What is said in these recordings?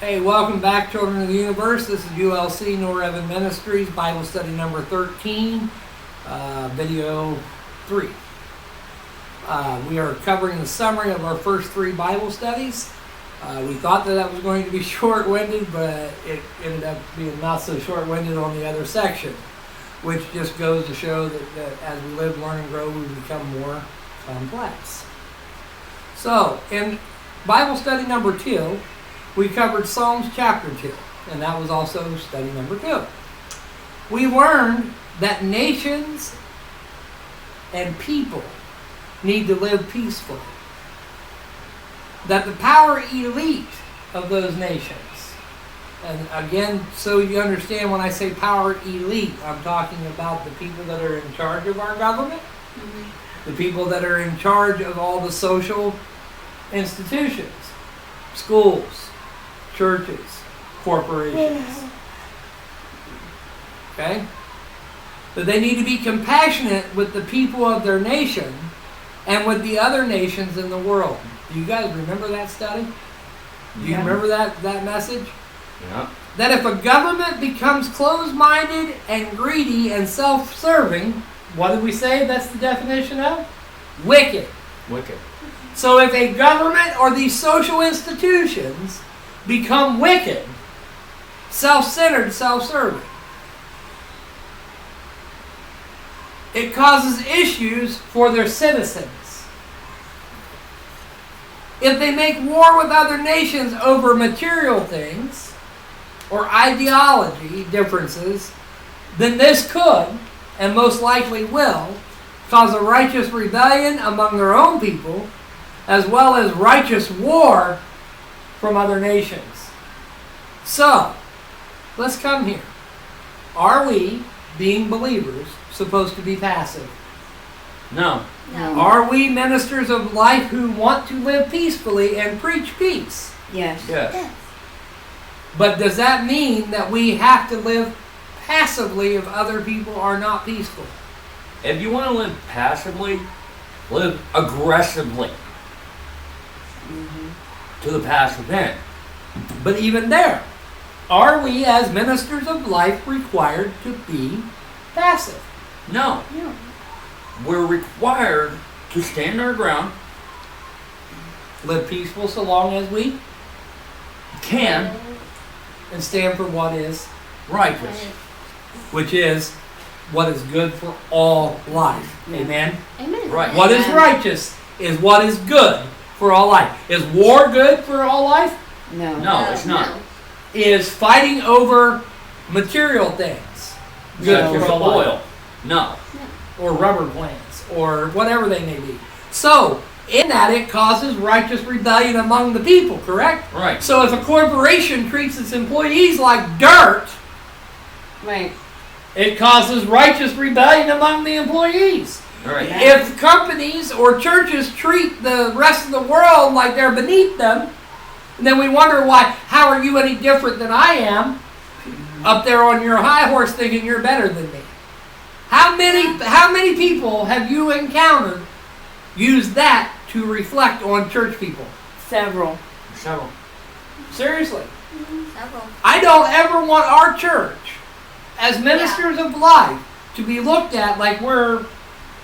Hey, welcome back, children of the universe. This is ULC North Evan Ministries, Bible study number 13, video 3. We are covering the summary of our first 3 Bible studies. We thought that was going to be short-winded, but it ended up being not so short-winded on the other section, which just goes to show that as we live, learn, and grow, we become more complex. So, in Bible study number 2, we covered Psalms chapter 2, and that was also study number 2. We learned that nations and people need to live peacefully. That the power elite of those nations, and again, so you understand when I say power elite, I'm talking about the people that are in charge of our government, the people that are in charge of all the social institutions, schools, churches, corporations. Okay? That they need to be compassionate with the people of their nation and with the other nations in the world. Do you guys remember that study? Do you remember that message? Yeah. That if a government becomes closed-minded and greedy and self-serving, what did we say that's the definition of? Wicked. Wicked. So if a government or these social institutions become wicked, self-centered, self-serving, it causes issues for their citizens. If they make war with other nations over material things or ideology differences, then this could, and most likely will, cause a righteous rebellion among their own people, as well as righteous war from other nations. So, let's come here. Are we, being believers, supposed to be passive? No. No. Are we ministers of life who want to live peacefully and preach peace? Yes. Yes. But does that mean that we have to live passively if other people are not peaceful? If you want to live passively, live aggressively to the passive end. But even there, are we as ministers of life required to be passive? No. No. We're required to stand our ground, Live peaceful so long as we can, and stand for what is, righteous. which is what is good for all life. Amen? Amen. Right. What is righteous is what is good for all life. Is war good for all life? No. No, it's not. No. Is fighting over material things good Such for as all life? oil. No. Or rubber plants, or whatever they may be. So, in that it causes righteous rebellion among the people, correct? Right. So if a corporation treats its employees like dirt, Right. it causes righteous rebellion among the employees. Right. Yeah. If companies or churches treat the rest of the world like they're beneath them, then we wonder why, how are you any different than I am? Up there on your high horse thinking you're better than me. How many people have you encountered use that to reflect on church people? Several. Several. Seriously. Several. I don't ever want our church, as ministers of life, to be looked at like we're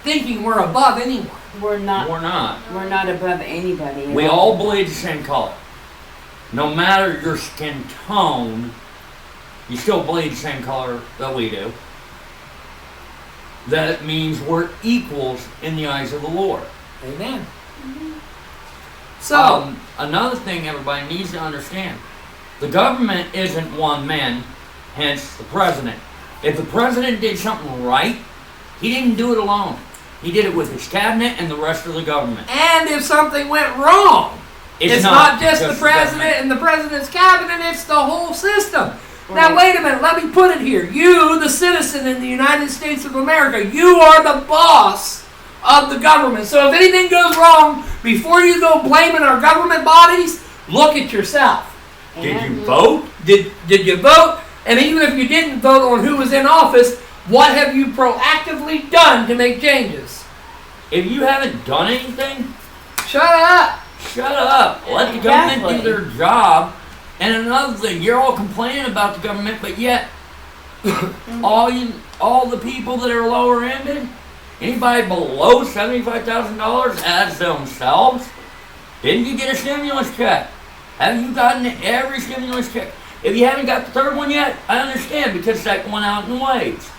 thinking we're above anyone. We're not. We're not. We're not above anybody. We all bleed the same color. No matter your skin tone, you still bleed the same color that we do. That means we're equals in the eyes of the Lord. Amen. So, Another thing everybody needs to understand, the government isn't one man, hence the president. If the president did something right, he didn't do it alone. He did it with his cabinet and the rest of the government. and if something went wrong, it's not just the president government. and the president's cabinet, it's the whole system. Right. Now, wait a minute, let me put it here. You, the citizen in the United States of America, you are the boss of the government. So if anything goes wrong, before you go blaming our government bodies, look at yourself. Did you vote? Did you vote? And even if you didn't vote on who was in office, what have you proactively done to make changes? If you haven't done anything, Shut up. shut up. Let the government do Exactly. their job And another thing, you're all complaining about the government, but yet all the people that are lower ended, anybody below $75,000 as themselves, didn't you get a stimulus check? Have you gotten every stimulus check? If you haven't got the third one yet, I understand because that went out in waves.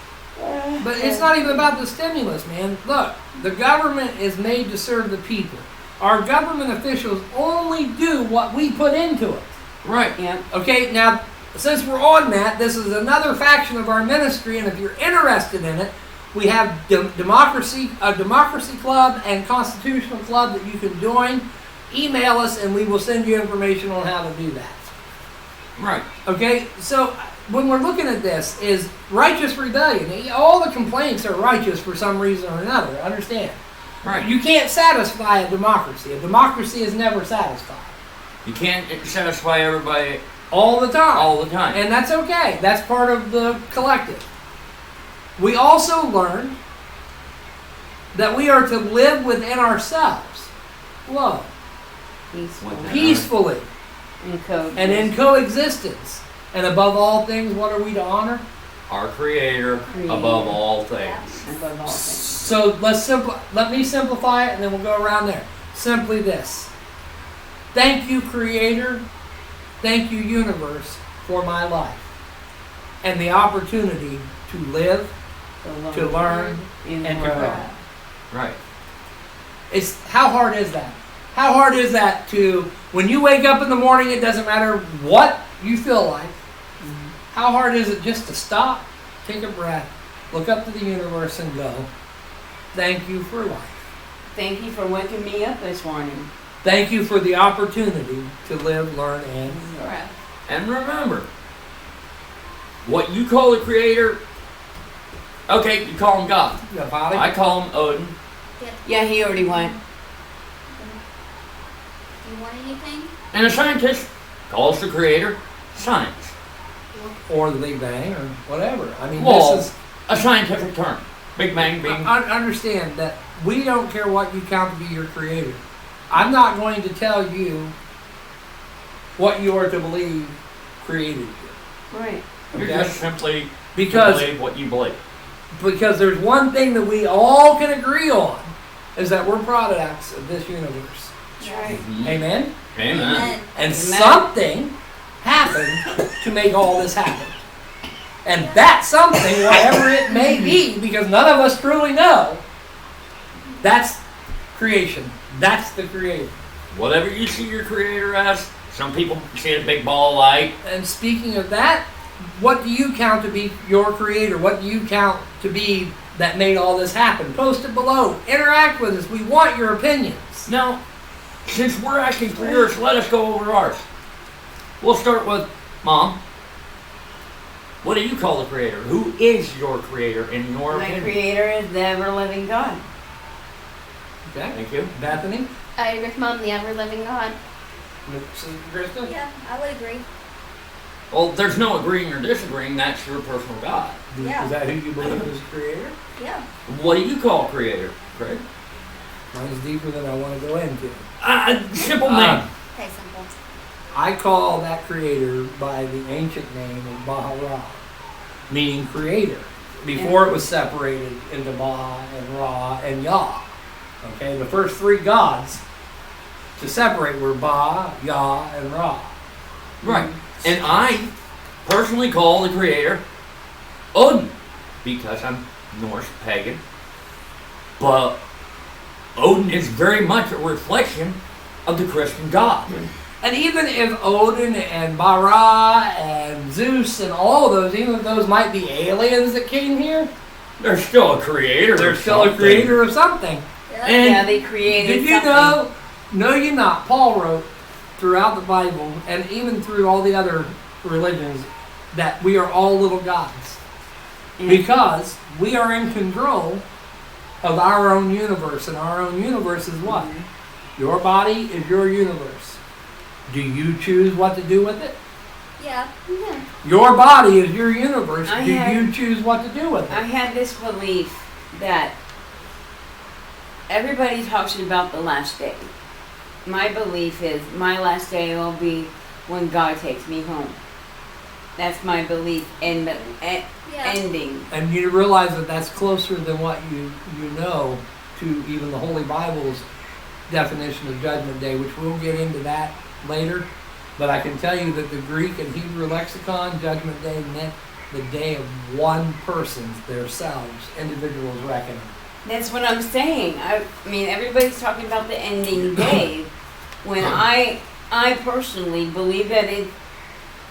But it's not even about the stimulus, man. Look, the government is made to serve the people. Our government officials only do what we put into it. Right. Yeah. Okay, now, since we're on that, this is another faction of our ministry, and if you're interested in it, we have a democracy club and constitutional club that you can join. Email us, and we will send you information on how to do that. Right. Okay, so when we're looking at this, is righteous rebellion. All the complaints are righteous for some reason or another. Understand? Right. You can't satisfy a democracy. A democracy is never satisfied. You can't satisfy everybody All the time. all the time. And that's okay. That's part of the collective. We also learn that we are to live within ourselves. Love. Peacefully. And in coexistence. And above all things, what are we to honor? Our Creator above all things. Above all things. So let me simplify it, and then we'll go around there. Simply this. Thank you, Creator. Thank you, Universe, for my life. And the opportunity to live, to learn, and to grow. Right. It's, how hard is that? How hard is that to, when you wake up in the morning, it doesn't matter what you feel like. How hard is it just to stop, take a breath, look up to the universe and go, thank you for life. Thank you for waking me up this morning. Thank you for the opportunity to live, learn, and grow. And remember, what you call the Creator, okay, you call him God. Yeah, Polly? I call him Odin. Yeah, he already went. Do you want anything? And a scientist calls the Creator science. Or the Big Bang, or whatever. I mean, Well, this is... a scientific term. Big Bang being... I understand that we don't care what you count to be your creator. I'm not going to tell you what you are to believe created you. Right. You're Okay? just simply Because, to believe what you believe. because there's one thing that we all can agree on, is that we're products of this universe. That's right. Mhm. Amen? Amen. And Amen. something happened to make all this happen. And that something, whatever it may be, because none of us truly know, that's creation. That's the creator. Whatever you see your Creator as, some people see a big ball of light. And speaking of that, what do you count to be your creator? What do you count to be that made all this happen? Post it below. Interact with us. We want your opinions. Now, since we're asking for yours, let us go over ours. We'll start with Mom. What do you call the Creator? Who is your Creator in your My opinion? Creator is the ever-living God. Okay. Thank you. Bethany? I agree with Mom, the ever-living God. Sister Krista? Yeah, I would agree. Well, there's no agreeing or disagreeing. That's your personal God. Yeah. Is that who you believe is creator? Yeah. What do you call Creator, Craig? Mine's deeper than I want to go into. Simple name. Okay, simple. I call that creator by the ancient name of Ba-Ra, meaning creator, before it was separated into Ba and Ra and Yah. Okay, the first three gods to separate were Ba, Yah, and Ra. Right. And I personally call the Creator Odin because I'm Norse pagan. But Odin is very much a reflection of the Christian God. And even if Odin and Ba-Ra and Zeus and all of those, even if those might be aliens that came here, There's still a creator. they're of still a something. creator of something. Yeah. And Yeah, they created did you something. know? No, you not. Paul wrote throughout the Bible and even through all the other religions that we are all little gods Yeah. because we are in control of our own universe, and our own universe is what? Your body is your universe. Do you choose what to do with it? Yeah. Yeah. Your body is your universe. I Do had- you choose what to do with I it? had this belief that everybody talks about the last day. My belief is my last day will be when God takes me home. That's my belief in the Yeah. ending. And you realize that that's closer than what you know to even the Holy Bible's definition of Judgment Day, which we'll get into that later. But I can tell you that the Greek and Hebrew lexicon, Judgment Day meant the day of one person's, themselves, individuals reckoning. That's what I'm saying. I mean, everybody's talking about the ending day. When I personally believe that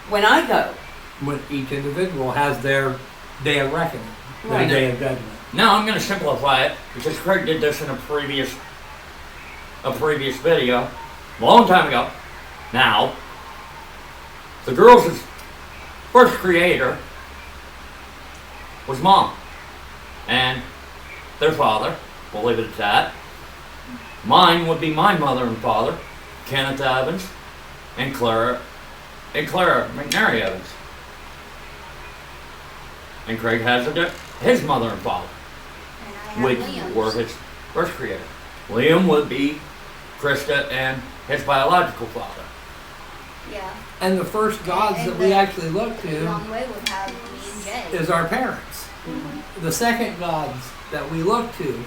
when I go. When each individual has their day of reckoning, their Right. day of judgment. Now I'm going to simplify it because Craig did this in a previous video, a long time ago. Now, the girls' first creator was mom, and their father. We'll leave it at that. Mine would be my mother and father, Kenneth Evans, and Clara McNary Evans. And Craig has his mother and father, And I have which Liam's. were his first creator. Liam would be Krista and his biological father. Yeah. And the first gods And that we the actually look to Long way would have me and Jay. is our parents. The second gods that we look to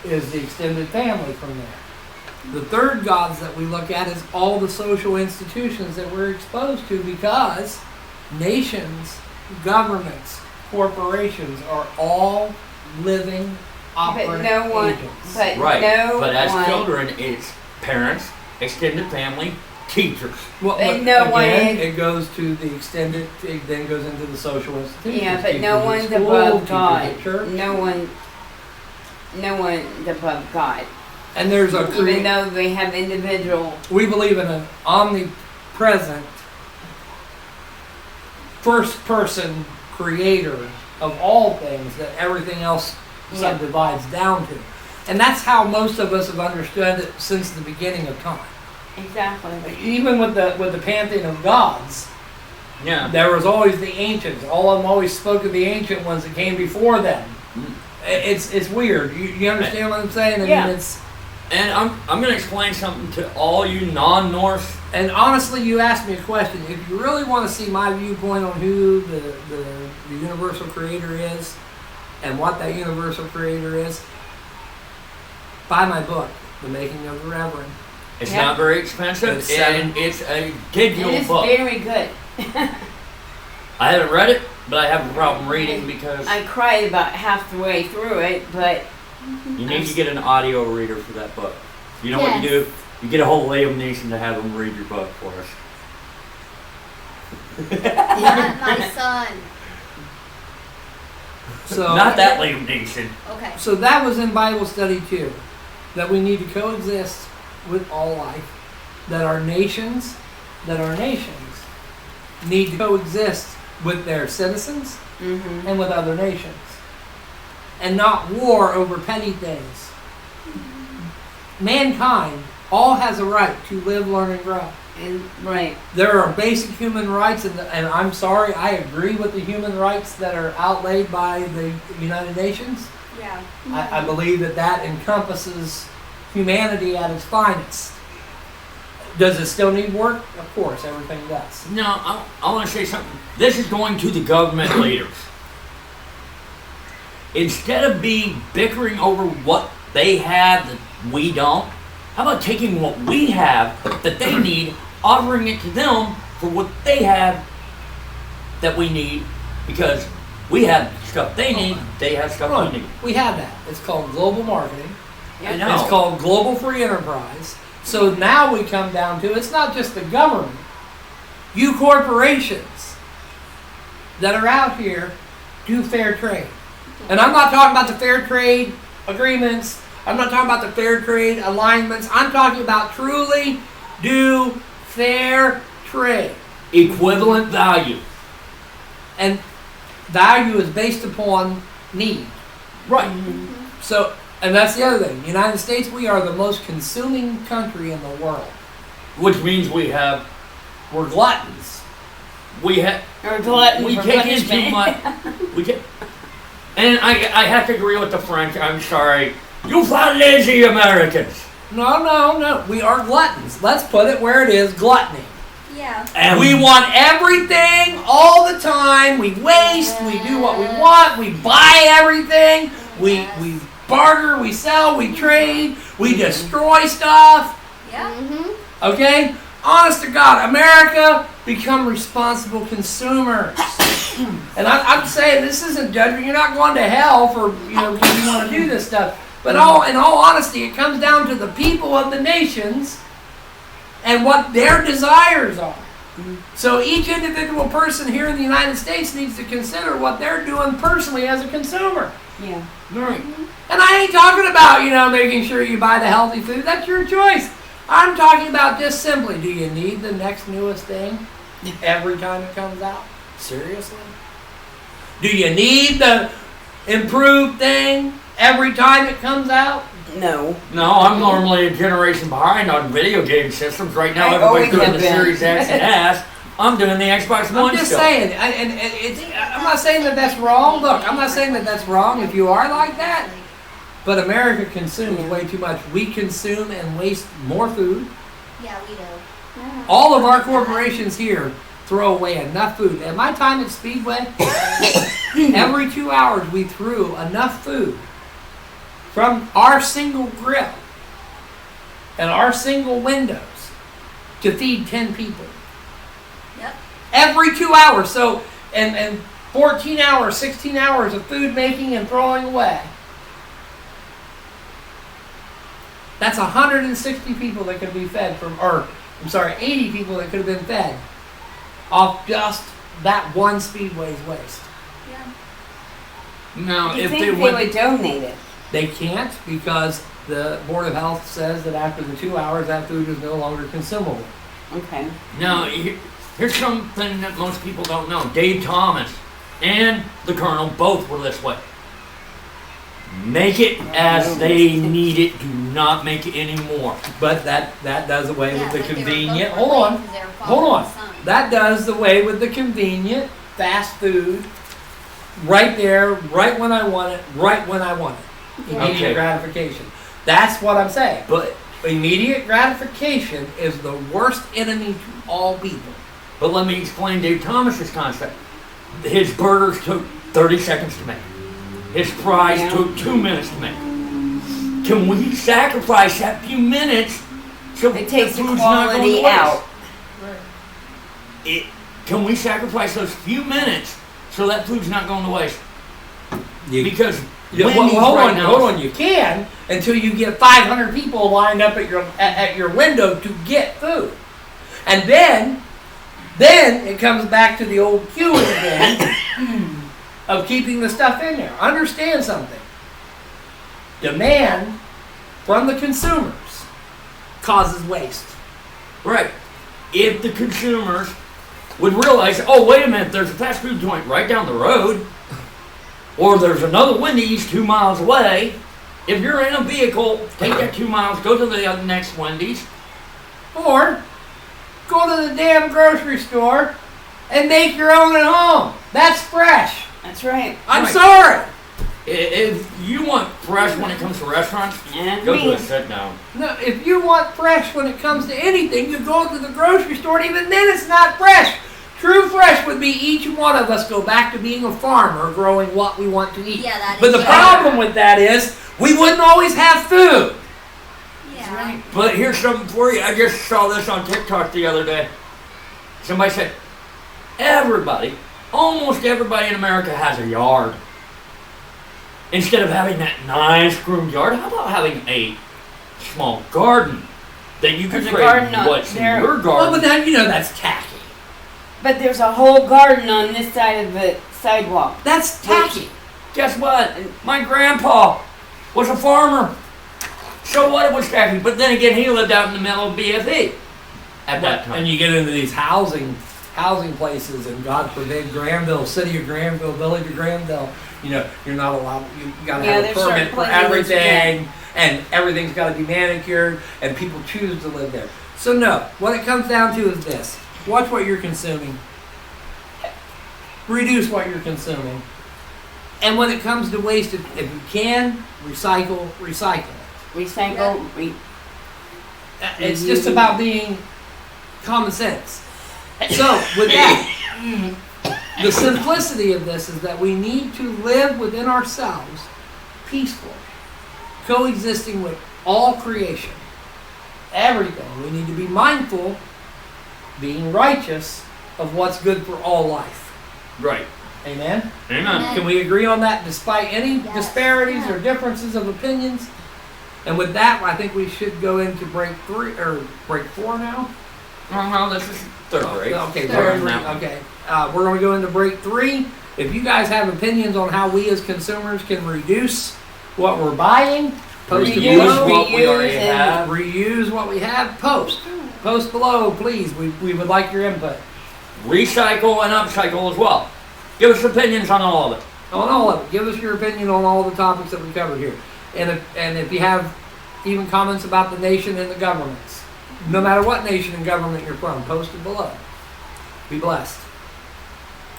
is the extended family from there. The third gods that we look at is all the social institutions that we're exposed to, because nations, governments, corporations are all living, operating agents. Right. No but as one, children, it's parents, extended family, teachers. Well, But no one again, is- it goes to the extended, it then goes into the social institutions. yeah, but no Teachers at one's school, above teachers God. at church. No one's above God. And there's a Even though they have individual. we believe in an omnipresent first person creator of all things that everything else Yeah. subdivides down to. And that's how most of us have understood it since the beginning of time. Exactly. Even with the pantheon of gods, Yeah. there was always the ancients. All of them always spoke of the ancient ones that came before them. It's weird. You understand what I'm saying? I Yeah. mean, it's, And I'm going to explain something to all you non-Norse. and honestly, you asked me a question. If you really want to see my viewpoint on who the universal creator is and what that universal creator is, buy my book, The Making of the Reverend. It's Yeah. not very expensive, It's and it's a digital It is book. very good. I haven't read it, but I have a problem reading because I cried about half the way through it, but you need to get an audio reader for that book. You know what you do? You get a whole Liam Neeson to have him read your book for us. Not my son. So, Not that Liam Neeson. Okay. so that was in Bible study too, that we need to coexist with all life, that our nations need to coexist with their citizens and with other nations, and not war over petty things. Mankind all has a right to live, learn, and grow. right. There are basic human rights, and I'm sorry, I agree with the human rights that are outlaid by the United Nations. Yeah. I believe that encompasses humanity at its finest. Does it still need work? Of course, everything does. No, I want to say something. This is going to the government leaders. Instead of bickering over what they have that we don't, how about taking what we have that they need, offering it to them for what they have that we need, because we have stuff they need, they have stuff Look, we need. we have that. It's called global marketing. I know. It's called global free enterprise. So now we come down to, it's not just the government. You corporations that are out here do fair trade. And I'm not talking about the fair trade agreements. I'm not talking about the fair trade alignments. I'm talking about truly do fair trade. Equivalent value. And value is based upon need. Right. So, and that's the other thing. United States, we are the most consuming country in the world. Which means we're gluttons. Or glutton We for take in too punishment. much. And I have to agree with the French. I'm sorry. You fat lazy Americans. No. We are gluttons. Let's put it where it is, gluttony. Yeah. And We want everything all the time. We waste. We do what we want. We buy everything. We barter. We sell. We trade. We destroy stuff. Yeah. Okay? Honest to God, America, become responsible consumers. And I'm saying this isn't judgment. You're not going to hell for because you want to do this stuff. But in all honesty, it comes down to the people of the nations and what their desires are. So each individual person here in the United States needs to consider what they're doing personally as a consumer. Yeah. right. And I ain't talking about, making sure you buy the healthy food. That's your choice. I'm talking about just simply, do you need the next newest thing every time it comes out? Seriously? Do you need the improved thing every time it comes out? No. No, I'm normally a generation behind on video game systems. Right now, I everybody's always doing have the been. Series X and S. I'm doing the Xbox One I'm just still. saying, I'm not saying that that's wrong. Look, I'm not saying that that's wrong if you are like that. But America consumes way too much. We consume and waste more food. Yeah, we do. All of our corporations here throw away enough food. At my time at Speedway, every 2 hours we threw enough food from our single grill and our single windows to feed 10 people. Yep. Every 2 hours. So, and 14 hours, 16 hours of food making and throwing away. That's 160 people that could be fed from, 80 people that could have been fed off just that one Speedway's waste. Yeah. Now, You if think they they went, would donate it? They can't because the Board of Health says that after the 2 hours that food is no longer consumable. Okay. now here's something that most people don't know. Dave Thomas and the Colonel both were this way. Make it as they need it. Do not make it anymore. But that does away Yeah, with the but they were convenient. both Hold on. because they were Hold following on. the sign. That does away with the convenient fast food right there, right when I want it, right when I want it. Immediate Okay. gratification. That's what I'm saying. But Immediate gratification is the worst enemy to all people. let me explain Dave Thomas's concept. His burgers took 30 seconds to make. His fries Yeah. took 2 minutes to make. Can we sacrifice that few minutes so It takes the food's not going to quality waste? out. Can we sacrifice those few minutes so that food's not going to waste? You, Because yeah, Wendy's hold right on, now, hold on. You can until you get 500 people lined up at your window to get food, and then it comes back to the old queuing again of keeping the stuff in there. Understand something. Demand from the consumers causes waste. Right. If the consumers would realize, oh, wait a minute, there's a fast food joint right down the road, or there's another Wendy's 2 miles away. If you're in a vehicle, take that 2 miles, go to the next Wendy's. Or go to the damn grocery store and make your own at home. That's fresh. That's right. I'm Right. sorry. If you want fresh when it comes to restaurants, And go to me. a sit down. No, if you want fresh when it comes to anything, you go to the grocery store, and even then it's not fresh. True fresh would be each one of us go back to being a farmer growing what we want to eat. Yeah, that But is the true. problem with that is we wouldn't always have food. Yeah. But here's something for you. I just saw this on TikTok the other day. Somebody said, almost everybody in America has a yard. Instead of having that nice groomed yard, how about having a small garden that you can There's a trade garden on what's in there. your Well, garden? but then, that's tacky. But there's a whole garden on this side of the sidewalk. That's tacky. Guess what? My grandpa was a farmer. So what, it was tacky. But then again, he lived out in the middle of BFE at that time. And you get into these housing places, and God forbid, Granville, city of Granville, village of Granville, you're not allowed, you gotta Yeah, have a there's certain permit for places that you everything, and everything's gotta be manicured, and people choose to live there. So no, what it comes down to is this: watch what you're consuming, reduce what you're consuming, and when it comes to waste, if you can, recycle. Recycle. It's just about being common sense. So, with that, the simplicity of this is that we need to live within ourselves, peaceful, coexisting with all creation, everything. We need to be mindful, being righteous of what's good for all life. Right. Amen? Amen. Can we agree on that despite any Yes. disparities Yeah. or differences of opinions? And with that, I think we should go into break 4 now. No, this is third grade. Okay, Third break now. 3. Okay. We're going to go into break 3. If you guys have opinions on how we as consumers can reduce what we're buying, post it Reuse below. what we already Reuse and- have. Reuse what we have. Post below, please. We would like your input Recycle and upcycle as well. Give us opinions on all of it. on all of it. Give us your opinion on all the topics that we covered here. And if you have even comments about the nation and the governments, no matter what nation and government you're from, post it below. Be blessed.